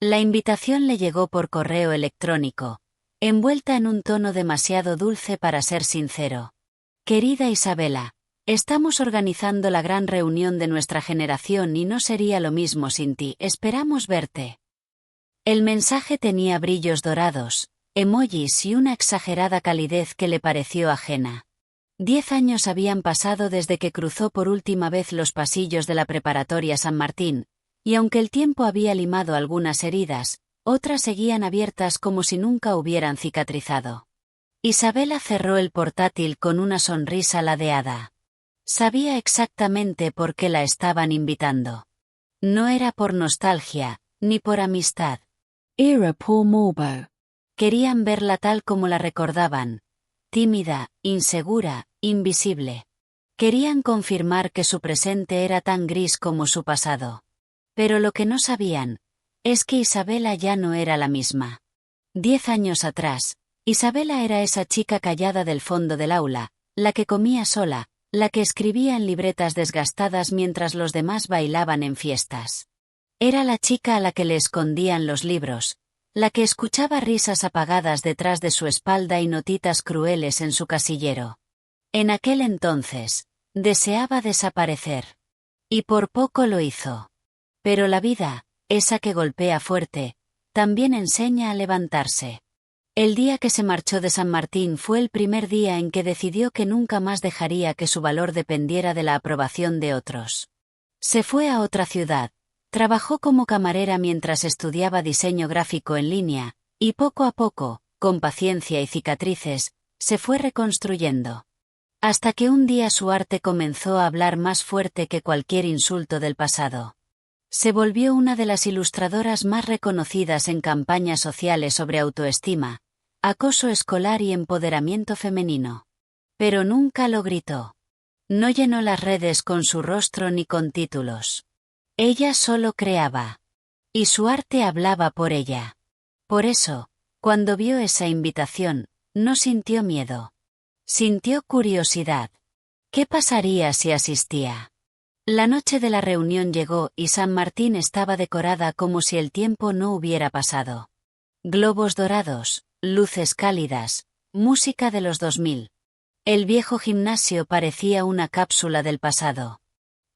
La invitación le llegó por correo electrónico, envuelta en un tono demasiado dulce para ser sincero. Querida Isabela, estamos organizando la gran reunión de nuestra generación y no sería lo mismo sin ti. Esperamos verte. El mensaje tenía brillos dorados, emojis y una exagerada calidez que le pareció ajena. 10 años habían pasado desde que cruzó por última vez los pasillos de la preparatoria San Martín, y aunque el tiempo había limado algunas heridas, otras seguían abiertas como si nunca hubieran cicatrizado. Isabela cerró el portátil con una sonrisa ladeada. Sabía exactamente por qué la estaban invitando. No era por nostalgia, ni por amistad. Era por morbo. Querían verla tal como la recordaban, tímida, insegura, invisible. Querían confirmar que su presente era tan gris como su pasado. Pero lo que no sabían es que Isabela ya no era la misma. 10 años atrás, Isabela era esa chica callada del fondo del aula, la que comía sola, la que escribía en libretas desgastadas mientras los demás bailaban en fiestas. Era la chica a la que le escondían los libros, la que escuchaba risas apagadas detrás de su espalda y notitas crueles en su casillero. En aquel entonces, deseaba desaparecer. Y por poco lo hizo. Pero la vida, esa que golpea fuerte, también enseña a levantarse. El día que se marchó de San Martín fue el primer día en que decidió que nunca más dejaría que su valor dependiera de la aprobación de otros. Se fue a otra ciudad, trabajó como camarera mientras estudiaba diseño gráfico en línea, y poco a poco, con paciencia y cicatrices, se fue reconstruyendo. Hasta que un día su arte comenzó a hablar más fuerte que cualquier insulto del pasado. Se volvió una de las ilustradoras más reconocidas en campañas sociales sobre autoestima, acoso escolar y empoderamiento femenino. Pero nunca lo gritó. No llenó las redes con su rostro ni con títulos. Ella solo creaba. Y su arte hablaba por ella. Por eso, cuando vio esa invitación, no sintió miedo. Sintió curiosidad. ¿Qué pasaría si asistía? La noche de la reunión llegó y San Martín estaba decorada como si el tiempo no hubiera pasado. Globos dorados, luces cálidas, música de los 2000. El viejo gimnasio parecía una cápsula del pasado.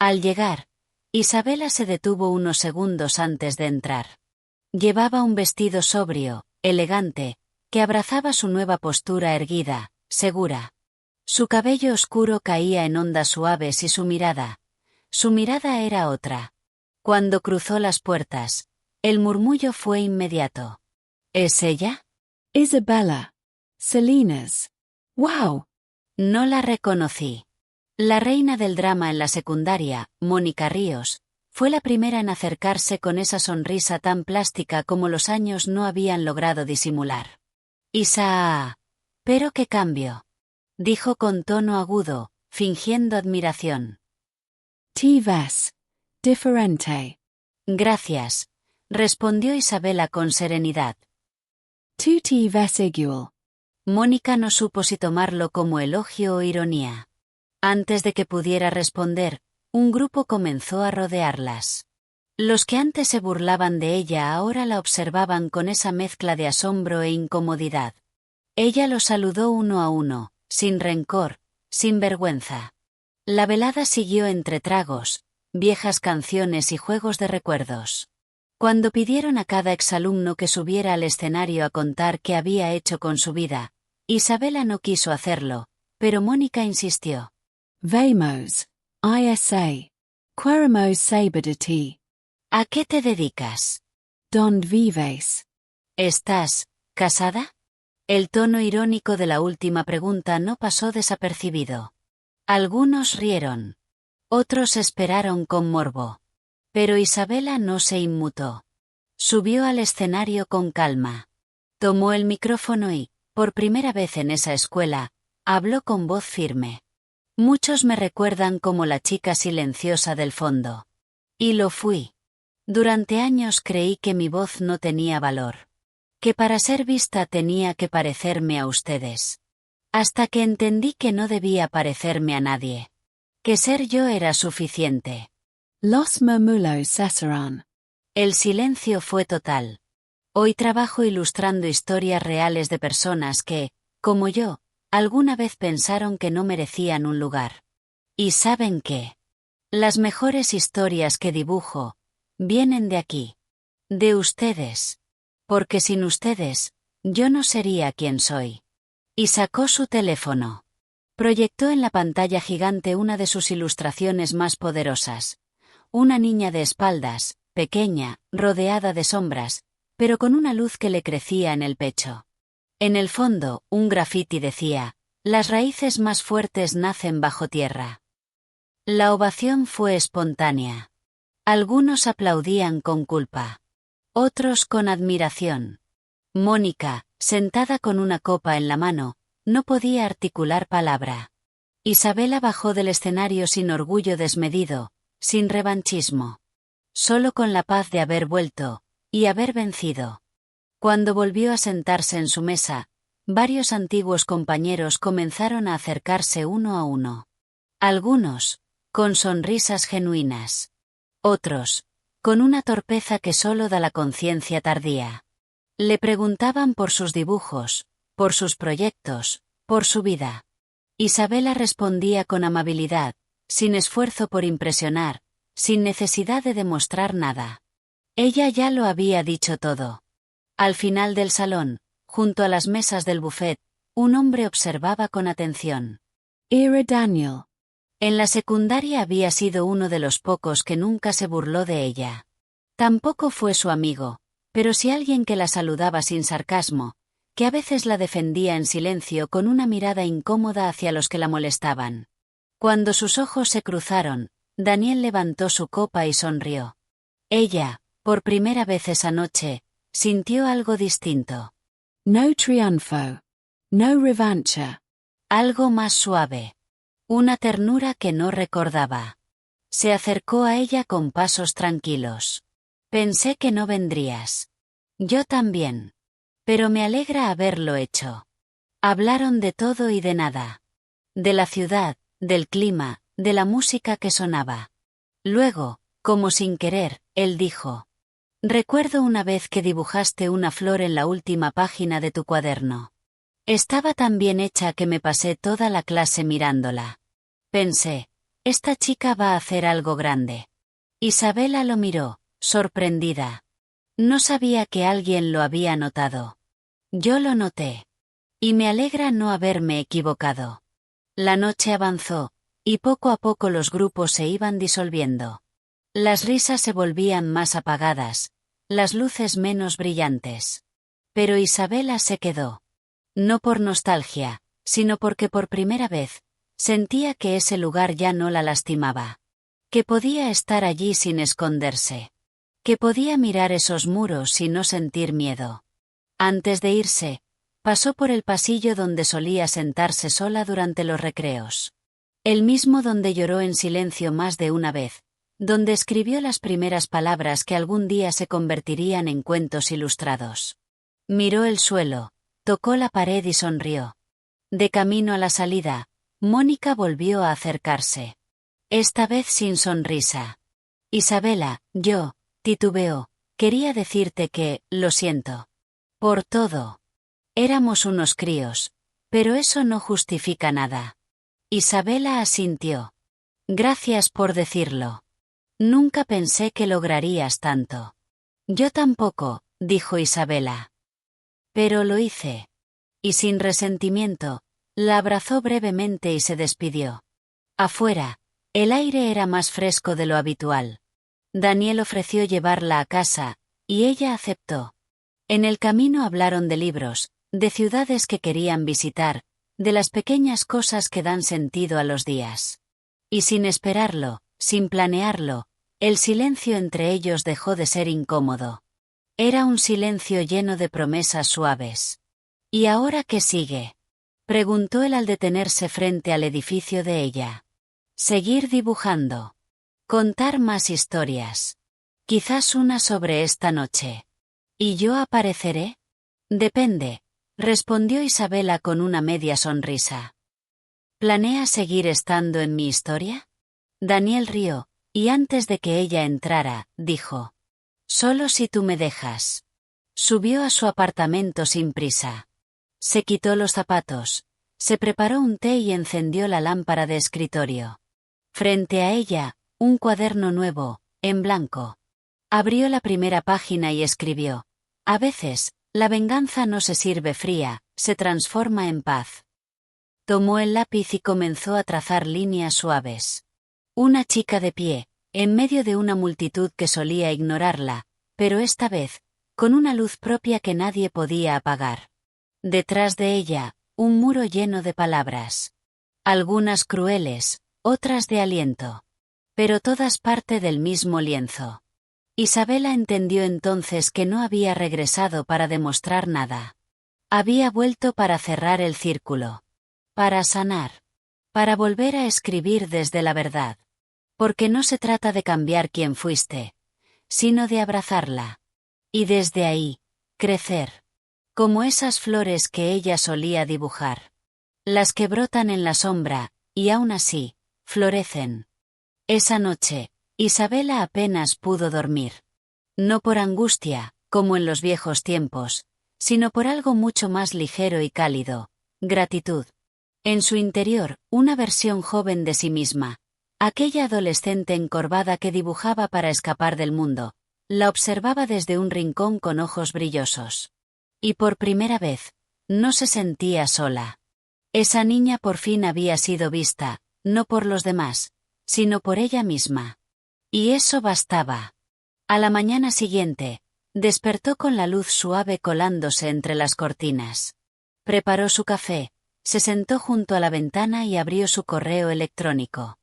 Al llegar, Isabela se detuvo unos segundos antes de entrar. Llevaba un vestido sobrio, elegante, que abrazaba su nueva postura erguida, segura. Su cabello oscuro caía en ondas suaves y su mirada era otra. Cuando cruzó las puertas, el murmullo fue inmediato. ¿Es ella? Isabella. Salinas. ¡Wow! No la reconocí. La reina del drama en la secundaria, Mónica Ríos, fue la primera en acercarse con esa sonrisa tan plástica como los años no habían logrado disimular. Isa. ¿Pero qué cambio? Dijo con tono agudo, fingiendo admiración. Te ves diferente. Gracias, respondió Isabela con serenidad. Tú te ves igual. Mónica no supo si tomarlo como elogio o ironía. Antes de que pudiera responder, un grupo comenzó a rodearlas. Los que antes se burlaban de ella ahora la observaban con esa mezcla de asombro e incomodidad. Ella los saludó uno a uno, sin rencor, sin vergüenza. La velada siguió entre tragos, viejas canciones y juegos de recuerdos. Cuando pidieron a cada exalumno que subiera al escenario a contar qué había hecho con su vida, Isabela no quiso hacerlo, pero Mónica insistió. Vamos, isa. Queremos saber de ti. ¿A qué te dedicas? ¿Dónde vives? ¿Estás casada? El tono irónico de la última pregunta no pasó desapercibido. Algunos rieron. Otros esperaron con morbo. Pero Isabela no se inmutó. Subió al escenario con calma. Tomó el micrófono y, por primera vez en esa escuela, habló con voz firme. Muchos me recuerdan como la chica silenciosa del fondo. Y lo fui. Durante años creí que mi voz no tenía valor. Que para ser vista tenía que parecerme a ustedes. Hasta que entendí que no debía parecerme a nadie. Que ser yo era suficiente. Los murmulos cesarán. El silencio fue total. Hoy trabajo ilustrando historias reales de personas que, como yo, alguna vez pensaron que no merecían un lugar. ¿Y saben qué? Las mejores historias que dibujo vienen de aquí. De ustedes. Porque sin ustedes, yo no sería quien soy. Y sacó su teléfono. Proyectó en la pantalla gigante una de sus ilustraciones más poderosas. Una niña de espaldas, pequeña, rodeada de sombras, pero con una luz que le crecía en el pecho. En el fondo, un grafiti decía: las raíces más fuertes nacen bajo tierra. La ovación fue espontánea. Algunos aplaudían con culpa. Otros con admiración. Mónica, sentada con una copa en la mano, no podía articular palabra. Isabela bajó del escenario sin orgullo desmedido, sin revanchismo. Solo con la paz de haber vuelto, y haber vencido. Cuando volvió a sentarse en su mesa, varios antiguos compañeros comenzaron a acercarse uno a uno. Algunos, con sonrisas genuinas. Otros, con una torpeza que solo da la conciencia tardía. Le preguntaban por sus dibujos, por sus proyectos, por su vida. Isabela respondía con amabilidad, sin esfuerzo por impresionar, sin necesidad de demostrar nada. Ella ya lo había dicho todo. Al final del salón, junto a las mesas del buffet, un hombre observaba con atención. Era Daniel. En la secundaria había sido uno de los pocos que nunca se burló de ella. Tampoco fue su amigo, pero sí alguien que la saludaba sin sarcasmo, que a veces la defendía en silencio con una mirada incómoda hacia los que la molestaban. Cuando sus ojos se cruzaron, Daniel levantó su copa y sonrió. Ella, por primera vez esa noche, sintió algo distinto. No triunfo. No revancha. Algo más suave. Una ternura que no recordaba. Se acercó a ella con pasos tranquilos. Pensé que no vendrías. Yo también. Pero me alegra haberlo hecho. Hablaron de todo y de nada. De la ciudad, del clima, de la música que sonaba. Luego, como sin querer, él dijo: recuerdo una vez que dibujaste una flor en la última página de tu cuaderno. Estaba tan bien hecha que me pasé toda la clase mirándola. Pensé, esta chica va a hacer algo grande. Isabela lo miró, sorprendida. No sabía que alguien lo había notado. Yo lo noté. Y me alegra no haberme equivocado. La noche avanzó, y poco a poco los grupos se iban disolviendo. Las risas se volvían más apagadas, las luces menos brillantes. Pero Isabela se quedó. No por nostalgia, sino porque por primera vez, sentía que ese lugar ya no la lastimaba. Que podía estar allí sin esconderse. Que podía mirar esos muros y no sentir miedo. Antes de irse, pasó por el pasillo donde solía sentarse sola durante los recreos. El mismo donde lloró en silencio más de una vez, donde escribió las primeras palabras que algún día se convertirían en cuentos ilustrados. Miró el suelo, tocó la pared y sonrió. De camino a la salida, Mónica volvió a acercarse. Esta vez sin sonrisa. Isabela, titubeó, quería decirte que, lo siento. Por todo. Éramos unos críos, pero eso no justifica nada. Isabela asintió. Gracias por decirlo. Nunca pensé que lograrías tanto. Yo tampoco, dijo Isabela. Pero lo hice. Y sin resentimiento, la abrazó brevemente y se despidió. Afuera, el aire era más fresco de lo habitual. Daniel ofreció llevarla a casa, y ella aceptó. En el camino hablaron de libros, de ciudades que querían visitar, de las pequeñas cosas que dan sentido a los días. Y sin esperarlo, sin planearlo, el silencio entre ellos dejó de ser incómodo. Era un silencio lleno de promesas suaves. ¿Y ahora qué sigue?, preguntó él al detenerse frente al edificio de ella. Seguir dibujando. Contar más historias. Quizás una sobre esta noche. ¿Y yo apareceré? Depende, respondió Isabela con una media sonrisa. ¿Planeas seguir estando en mi historia? Daniel rió, y antes de que ella entrara, dijo: Solo si tú me dejas. Subió a su apartamento sin prisa. Se quitó los zapatos, se preparó un té y encendió la lámpara de escritorio. Frente a ella, un cuaderno nuevo, en blanco. Abrió la primera página y escribió: a veces, la venganza no se sirve fría, se transforma en paz. Tomó el lápiz y comenzó a trazar líneas suaves. Una chica de pie, en medio de una multitud que solía ignorarla, pero esta vez, con una luz propia que nadie podía apagar. Detrás de ella, un muro lleno de palabras. Algunas crueles, otras de aliento. Pero todas parte del mismo lienzo. Isabela entendió entonces que no había regresado para demostrar nada. Había vuelto para cerrar el círculo. Para sanar. Para volver a escribir desde la verdad. Porque no se trata de cambiar quien fuiste, sino de abrazarla. Y desde ahí, crecer. Como esas flores que ella solía dibujar. Las que brotan en la sombra, y aún así, florecen. Esa noche, Isabela apenas pudo dormir. No por angustia, como en los viejos tiempos, sino por algo mucho más ligero y cálido: gratitud. En su interior, una versión joven de sí misma, aquella adolescente encorvada que dibujaba para escapar del mundo, la observaba desde un rincón con ojos brillosos. Y por primera vez, no se sentía sola. Esa niña por fin había sido vista, no por los demás, sino por ella misma. Y eso bastaba. A la mañana siguiente, despertó con la luz suave colándose entre las cortinas. Preparó su café, se sentó junto a la ventana y abrió su correo electrónico.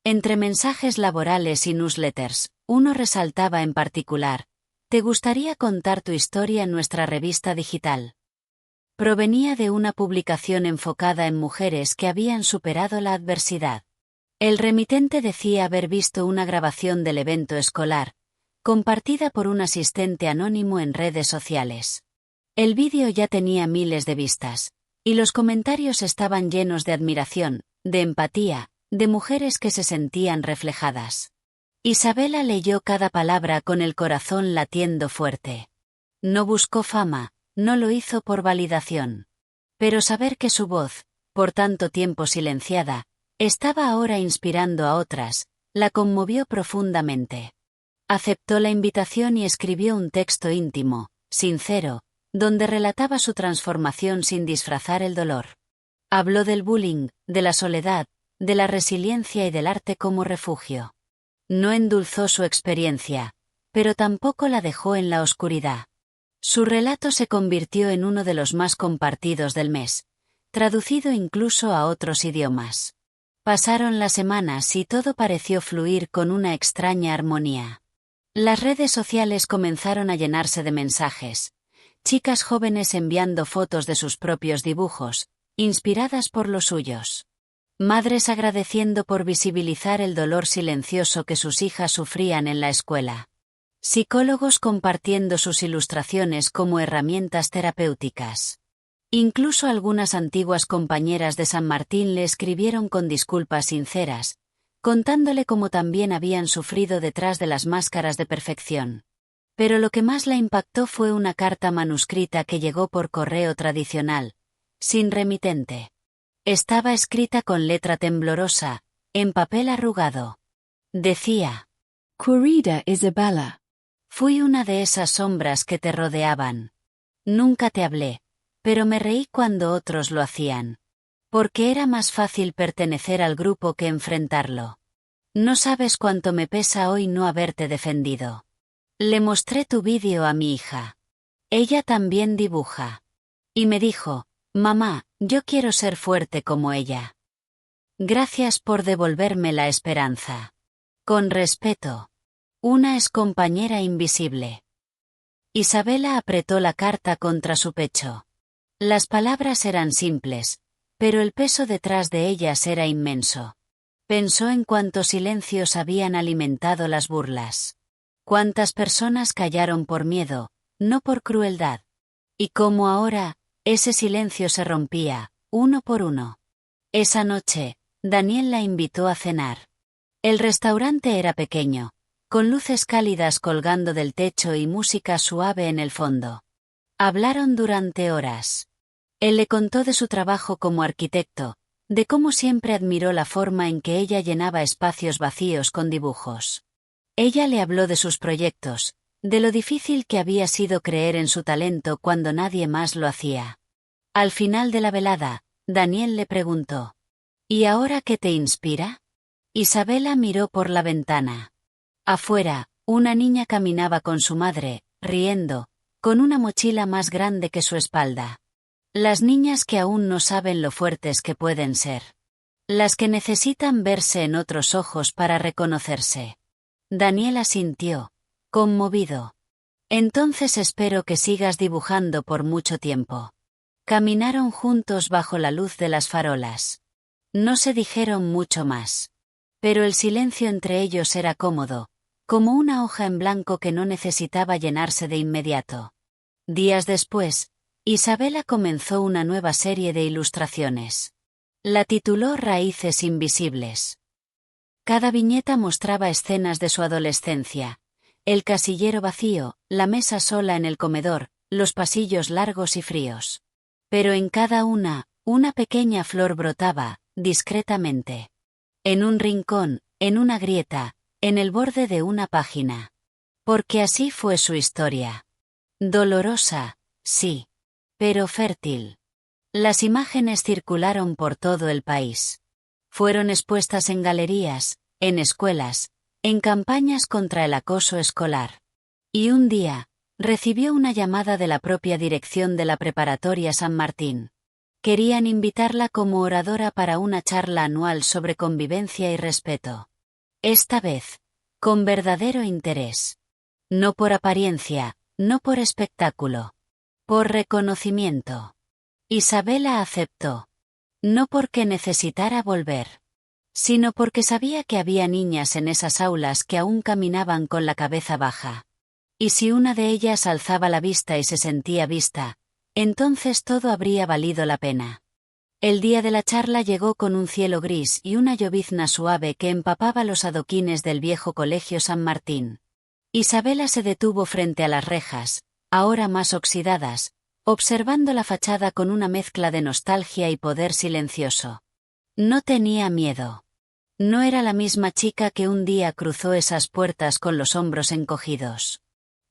Entre mensajes laborales y newsletters, uno resaltaba en particular: ¿te gustaría contar tu historia en nuestra revista digital? Provenía de una publicación enfocada en mujeres que habían superado la adversidad. El remitente decía haber visto una grabación del evento escolar, compartida por un asistente anónimo en redes sociales. El vídeo ya tenía miles de vistas, y los comentarios estaban llenos de admiración, de empatía, de mujeres que se sentían reflejadas. Isabela leyó cada palabra con el corazón latiendo fuerte. No buscó fama, no lo hizo por validación. Pero saber que su voz, por tanto tiempo silenciada, estaba ahora inspirando a otras, la conmovió profundamente. Aceptó la invitación y escribió un texto íntimo, sincero, donde relataba su transformación sin disfrazar el dolor. Habló del bullying, de la soledad, de la resiliencia y del arte como refugio. No endulzó su experiencia, pero tampoco la dejó en la oscuridad. Su relato se convirtió en uno de los más compartidos del mes, traducido incluso a otros idiomas. Pasaron las semanas y todo pareció fluir con una extraña armonía. Las redes sociales comenzaron a llenarse de mensajes, chicas jóvenes enviando fotos de sus propios dibujos, inspiradas por los suyos. Madres agradeciendo por visibilizar el dolor silencioso que sus hijas sufrían en la escuela. Psicólogos compartiendo sus ilustraciones como herramientas terapéuticas. Incluso algunas antiguas compañeras de San Martín le escribieron con disculpas sinceras, contándole cómo también habían sufrido detrás de las máscaras de perfección. Pero lo que más la impactó fue una carta manuscrita que llegó por correo tradicional, sin remitente. Estaba escrita con letra temblorosa, en papel arrugado. Decía: Querida Isabella. Fui una de esas sombras que te rodeaban. Nunca te hablé, pero me reí cuando otros lo hacían. Porque era más fácil pertenecer al grupo que enfrentarlo. No sabes cuánto me pesa hoy no haberte defendido. Le mostré tu vídeo a mi hija. Ella también dibuja. Y me dijo: mamá, yo quiero ser fuerte como ella. Gracias por devolverme la esperanza. Con respeto. Una excompañera invisible. Isabela apretó la carta contra su pecho. Las palabras eran simples, pero el peso detrás de ellas era inmenso. Pensó en cuántos silencios habían alimentado las burlas. Cuántas personas callaron por miedo, no por crueldad. Y cómo ahora, ese silencio se rompía, uno por uno. Esa noche, Daniel la invitó a cenar. El restaurante era pequeño, con luces cálidas colgando del techo y música suave en el fondo. Hablaron durante horas. Él le contó de su trabajo como arquitecto, de cómo siempre admiró la forma en que ella llenaba espacios vacíos con dibujos. Ella le habló de sus proyectos, de lo difícil que había sido creer en su talento cuando nadie más lo hacía. Al final de la velada, Daniel le preguntó: ¿Y ahora qué te inspira? Isabela miró por la ventana. Afuera, una niña caminaba con su madre, riendo, con una mochila más grande que su espalda. Las niñas que aún no saben lo fuertes que pueden ser. Las que necesitan verse en otros ojos para reconocerse. Daniel asintió, conmovido. Entonces espero que sigas dibujando por mucho tiempo. Caminaron juntos bajo la luz de las farolas. No se dijeron mucho más. Pero el silencio entre ellos era cómodo, como una hoja en blanco que no necesitaba llenarse de inmediato. Días después, Isabela comenzó una nueva serie de ilustraciones. La tituló Raíces Invisibles. Cada viñeta mostraba escenas de su adolescencia: el casillero vacío, la mesa sola en el comedor, los pasillos largos y fríos. Pero en cada una pequeña flor brotaba, discretamente. En un rincón, en una grieta, en el borde de una página. Porque así fue su historia. Dolorosa, sí. Pero fértil. Las imágenes circularon por todo el país. Fueron expuestas en galerías, en escuelas, en campañas contra el acoso escolar. Y un día, recibió una llamada de la propia dirección de la Preparatoria San Martín. Querían invitarla como oradora para una charla anual sobre convivencia y respeto. Esta vez, con verdadero interés. No por apariencia, no por espectáculo. Por reconocimiento. Isabela aceptó. No porque necesitara volver, sino porque sabía que había niñas en esas aulas que aún caminaban con la cabeza baja. Y si una de ellas alzaba la vista y se sentía vista, entonces todo habría valido la pena. El día de la charla llegó con un cielo gris y una llovizna suave que empapaba los adoquines del viejo colegio San Martín. Isabela se detuvo frente a las rejas, ahora más oxidadas, observando la fachada con una mezcla de nostalgia y poder silencioso. No tenía miedo. No era la misma chica que un día cruzó esas puertas con los hombros encogidos.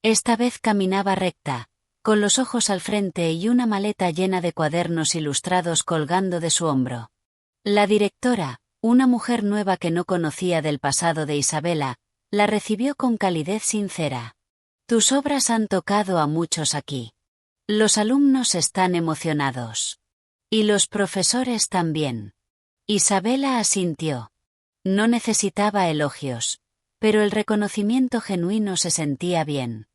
Esta vez caminaba recta, con los ojos al frente y una maleta llena de cuadernos ilustrados colgando de su hombro. La directora, una mujer nueva que no conocía del pasado de Isabela, la recibió con calidez sincera. Tus obras han tocado a muchos aquí. Los alumnos están emocionados. Y los profesores también. Isabela asintió. No necesitaba elogios, pero el reconocimiento genuino se sentía bien.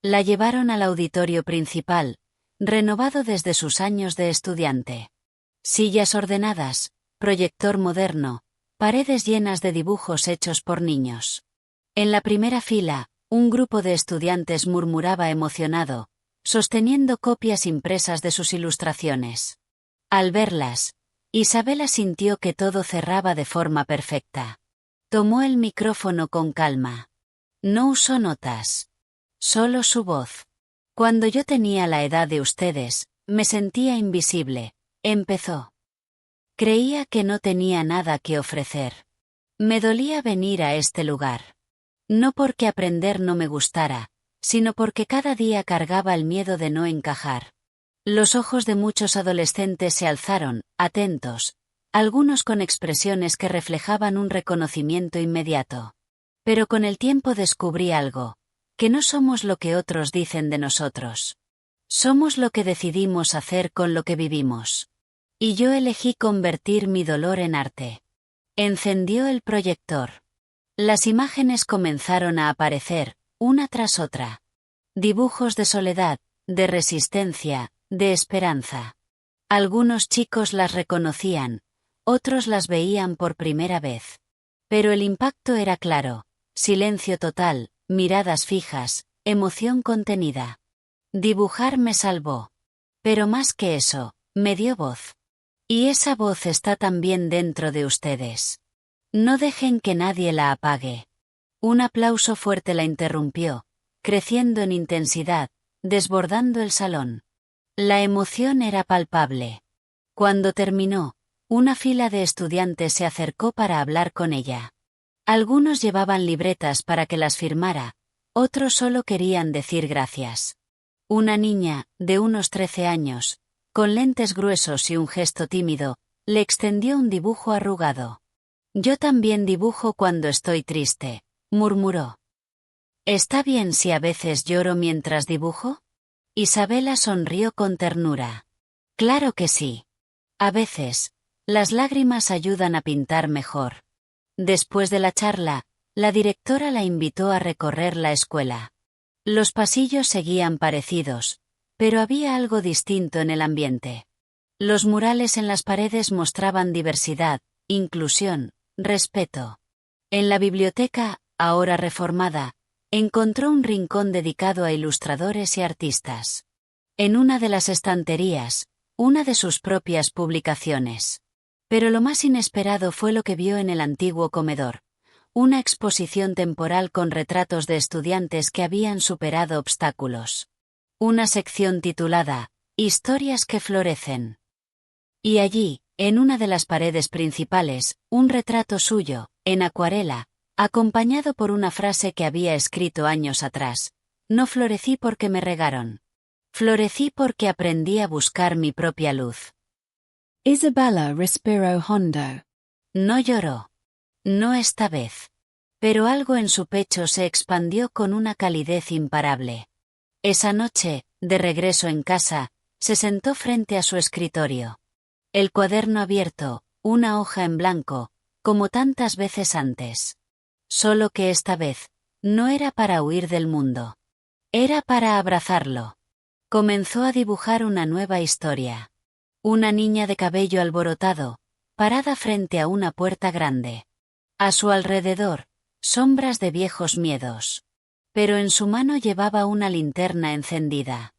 La llevaron al auditorio principal, renovado desde sus años de estudiante. Sillas ordenadas, proyector moderno, paredes llenas de dibujos hechos por niños. En la primera fila, un grupo de estudiantes murmuraba emocionado, sosteniendo copias impresas de sus ilustraciones. Al verlas, Isabela sintió que todo cerraba de forma perfecta. Tomó el micrófono con calma. No usó notas. Solo su voz. Cuando yo tenía la edad de ustedes, me sentía invisible, empezó. Creía que no tenía nada que ofrecer. Me dolía venir a este lugar. No porque aprender no me gustara, sino porque cada día cargaba el miedo de no encajar. Los ojos de muchos adolescentes se alzaron, atentos, algunos con expresiones que reflejaban un reconocimiento inmediato. Pero con el tiempo descubrí algo, que no somos lo que otros dicen de nosotros. Somos lo que decidimos hacer con lo que vivimos. Y yo elegí convertir mi dolor en arte. Encendió el proyector. Las imágenes comenzaron a aparecer, una tras otra. Dibujos de soledad, de resistencia, de esperanza. Algunos chicos las reconocían, otros las veían por primera vez. Pero el impacto era claro: silencio total, miradas fijas, emoción contenida. Dibujar me salvó. Pero más que eso, me dio voz. Y esa voz está también dentro de ustedes. No dejen que nadie la apague. Un aplauso fuerte la interrumpió, creciendo en intensidad, desbordando el salón. La emoción era palpable. Cuando terminó, una fila de estudiantes se acercó para hablar con ella. Algunos llevaban libretas para que las firmara, otros solo querían decir gracias. Una niña, de unos 13 años, con lentes gruesos y un gesto tímido, le extendió un dibujo arrugado. «Yo también dibujo cuando estoy triste», murmuró. «¿Está bien si a veces lloro mientras dibujo?» Isabela sonrió con ternura. «Claro que sí. A veces, las lágrimas ayudan a pintar mejor». Después de la charla, la directora la invitó a recorrer la escuela. Los pasillos seguían parecidos, pero había algo distinto en el ambiente. Los murales en las paredes mostraban diversidad, inclusión, respeto. En la biblioteca, ahora reformada, encontró un rincón dedicado a ilustradores y artistas. En una de las estanterías, una de sus propias publicaciones. Pero lo más inesperado fue lo que vio en el antiguo comedor. Una exposición temporal con retratos de estudiantes que habían superado obstáculos. Una sección titulada «Historias que florecen». Y allí, en una de las paredes principales, un retrato suyo, en acuarela, acompañado por una frase que había escrito años atrás. «No florecí porque me regaron. Florecí porque aprendí a buscar mi propia luz». Isabella respiró hondo. No lloró. No esta vez. Pero algo en su pecho se expandió con una calidez imparable. Esa noche, de regreso en casa, se sentó frente a su escritorio. El cuaderno abierto, una hoja en blanco, como tantas veces antes. Solo que esta vez, no era para huir del mundo. Era para abrazarlo. Comenzó a dibujar una nueva historia. Una niña de cabello alborotado, parada frente a una puerta grande. A su alrededor, sombras de viejos miedos. Pero en su mano llevaba una linterna encendida.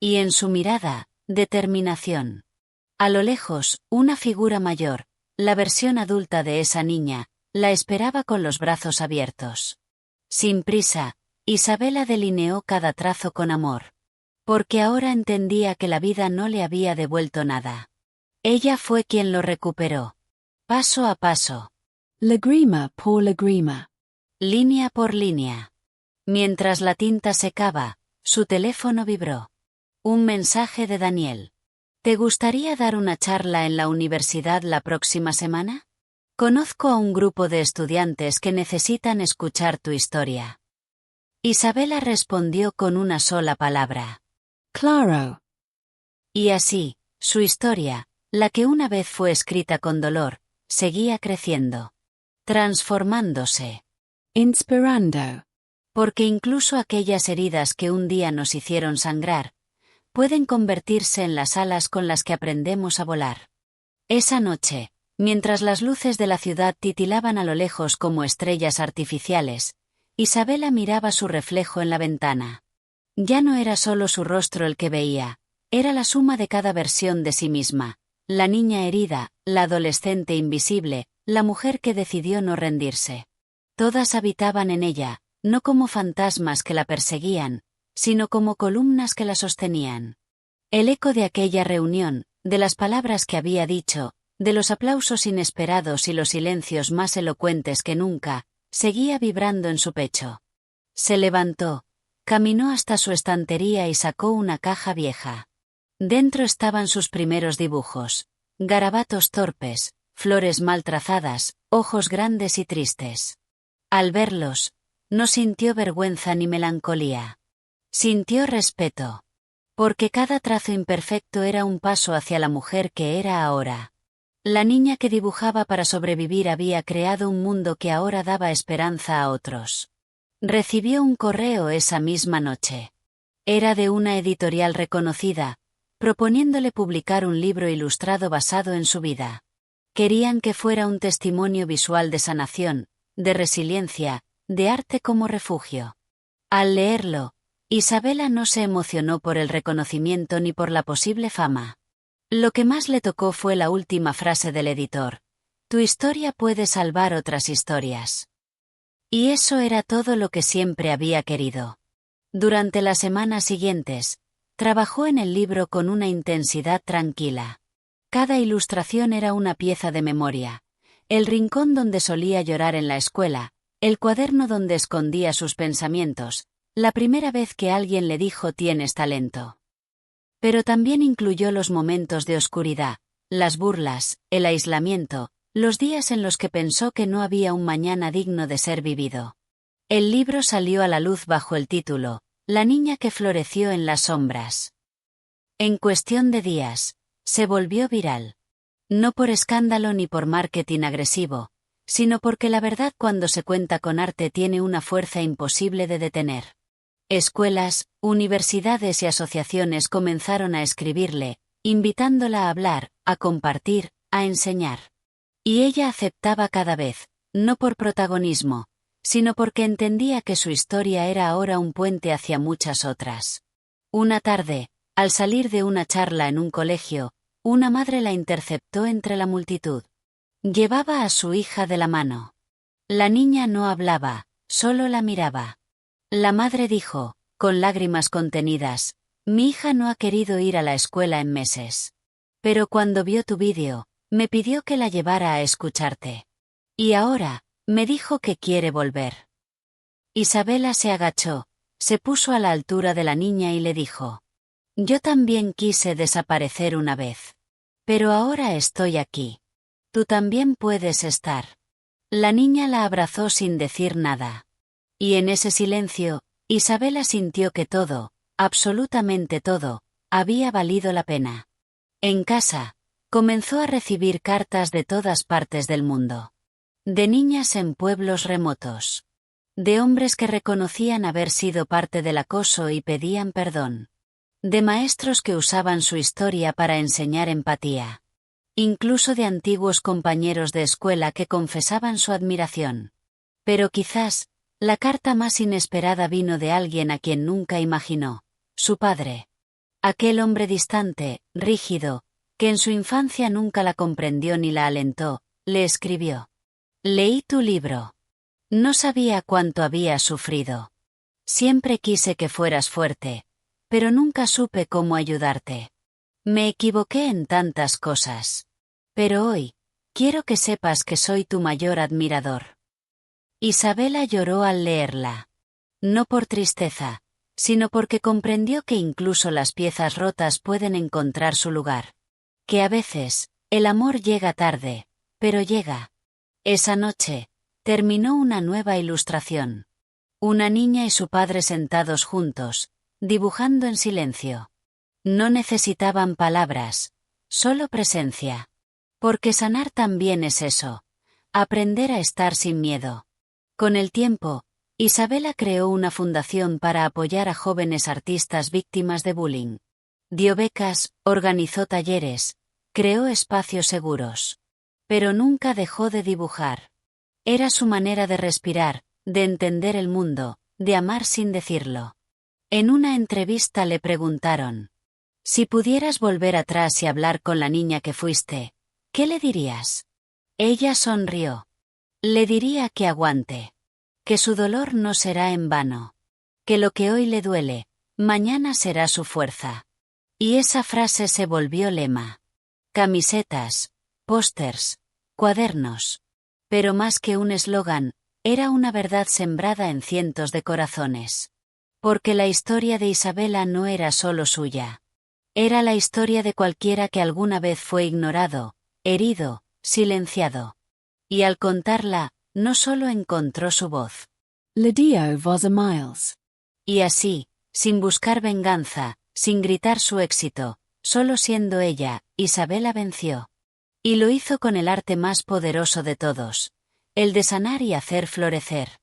Y en su mirada, determinación. A lo lejos, una figura mayor, la versión adulta de esa niña, la esperaba con los brazos abiertos. Sin prisa, Isabela delineó cada trazo con amor. Porque ahora entendía que la vida no le había devuelto nada. Ella fue quien lo recuperó. Paso a paso. Lágrima por lágrima. Línea por línea. Mientras la tinta secaba, su teléfono vibró. Un mensaje de Daniel. ¿Te gustaría dar una charla en la universidad la próxima semana? Conozco a un grupo de estudiantes que necesitan escuchar tu historia. Isabela respondió con una sola palabra. Claro. Y así, su historia, la que una vez fue escrita con dolor, seguía creciendo. Transformándose. Inspirando. Porque incluso aquellas heridas que un día nos hicieron sangrar, pueden convertirse en las alas con las que aprendemos a volar. Esa noche, mientras las luces de la ciudad titilaban a lo lejos como estrellas artificiales, Isabela miraba su reflejo en la ventana. Ya no era solo su rostro el que veía, era la suma de cada versión de sí misma, la niña herida, la adolescente invisible, la mujer que decidió no rendirse. Todas habitaban en ella, no como fantasmas que la perseguían, sino como columnas que la sostenían. El eco de aquella reunión, de las palabras que había dicho, de los aplausos inesperados y los silencios más elocuentes que nunca, seguía vibrando en su pecho. Se levantó. Caminó hasta su estantería y sacó una caja vieja. Dentro estaban sus primeros dibujos. Garabatos torpes, flores mal trazadas, ojos grandes y tristes. Al verlos, no sintió vergüenza ni melancolía. Sintió respeto. Porque cada trazo imperfecto era un paso hacia la mujer que era ahora. La niña que dibujaba para sobrevivir había creado un mundo que ahora daba esperanza a otros. Recibió un correo esa misma noche. Era de una editorial reconocida, proponiéndole publicar un libro ilustrado basado en su vida. Querían que fuera un testimonio visual de sanación, de resiliencia, de arte como refugio. Al leerlo, Isabela no se emocionó por el reconocimiento ni por la posible fama. Lo que más le tocó fue la última frase del editor. Tu historia puede salvar otras historias. Y eso era todo lo que siempre había querido. Durante las semanas siguientes, trabajó en el libro con una intensidad tranquila. Cada ilustración era una pieza de memoria. El rincón donde solía llorar en la escuela, el cuaderno donde escondía sus pensamientos, la primera vez que alguien le dijo tienes talento. Pero también incluyó los momentos de oscuridad, las burlas, el aislamiento, los días en los que pensó que no había un mañana digno de ser vivido. El libro salió a la luz bajo el título, La niña que floreció en las sombras. En cuestión de días, se volvió viral. No por escándalo ni por marketing agresivo, sino porque la verdad cuando se cuenta con arte tiene una fuerza imposible de detener. Escuelas, universidades y asociaciones comenzaron a escribirle, invitándola a hablar, a compartir, a enseñar. Y ella aceptaba cada vez, no por protagonismo, sino porque entendía que su historia era ahora un puente hacia muchas otras. Una tarde, al salir de una charla en un colegio, una madre la interceptó entre la multitud. Llevaba a su hija de la mano. La niña no hablaba, solo la miraba. La madre dijo, con lágrimas contenidas, mi hija no ha querido ir a la escuela en meses. Pero cuando vio tu vídeo, me pidió que la llevara a escucharte. Y ahora, me dijo que quiere volver. Isabela se agachó, se puso a la altura de la niña y le dijo, yo también quise desaparecer una vez. Pero ahora estoy aquí. Tú también puedes estar. La niña la abrazó sin decir nada. Y en ese silencio, Isabela sintió que todo, absolutamente todo, había valido la pena. En casa, comenzó a recibir cartas de todas partes del mundo. De niñas en pueblos remotos. De hombres que reconocían haber sido parte del acoso y pedían perdón. De maestros que usaban su historia para enseñar empatía. Incluso de antiguos compañeros de escuela que confesaban su admiración. Pero quizás, la carta más inesperada vino de alguien a quien nunca imaginó, su padre. Aquel hombre distante, rígido, que en su infancia nunca la comprendió ni la alentó, le escribió. Leí tu libro. No sabía cuánto habías sufrido. Siempre quise que fueras fuerte, pero nunca supe cómo ayudarte. Me equivoqué en tantas cosas. Pero hoy, quiero que sepas que soy tu mayor admirador. Isabela lloró al leerla. No por tristeza, sino porque comprendió que incluso las piezas rotas pueden encontrar su lugar. Que a veces, el amor llega tarde, pero llega. Esa noche, terminó una nueva ilustración. Una niña y su padre sentados juntos, dibujando en silencio. No necesitaban palabras, solo presencia. Porque sanar también es eso, aprender a estar sin miedo. Con el tiempo, Isabela creó una fundación para apoyar a jóvenes artistas víctimas de bullying. Dio becas, organizó talleres, creó espacios seguros. Pero nunca dejó de dibujar. Era su manera de respirar, de entender el mundo, de amar sin decirlo. En una entrevista le preguntaron, si pudieras volver atrás y hablar con la niña que fuiste, ¿qué le dirías? Ella sonrió. Le diría que aguante. Que su dolor no será en vano. Que lo que hoy le duele, mañana será su fuerza. Y esa frase se volvió lema. Camisetas, pósters, cuadernos. Pero más que un eslogan, era una verdad sembrada en cientos de corazones. Porque la historia de Isabela no era solo suya. Era la historia de cualquiera que alguna vez fue ignorado, herido, silenciado. Y al contarla, no solo encontró su voz. Le dio voz a Miles. Y así, sin buscar venganza, sin gritar su éxito, solo siendo ella, Isabela venció. Y lo hizo con el arte más poderoso de todos, el de sanar y hacer florecer.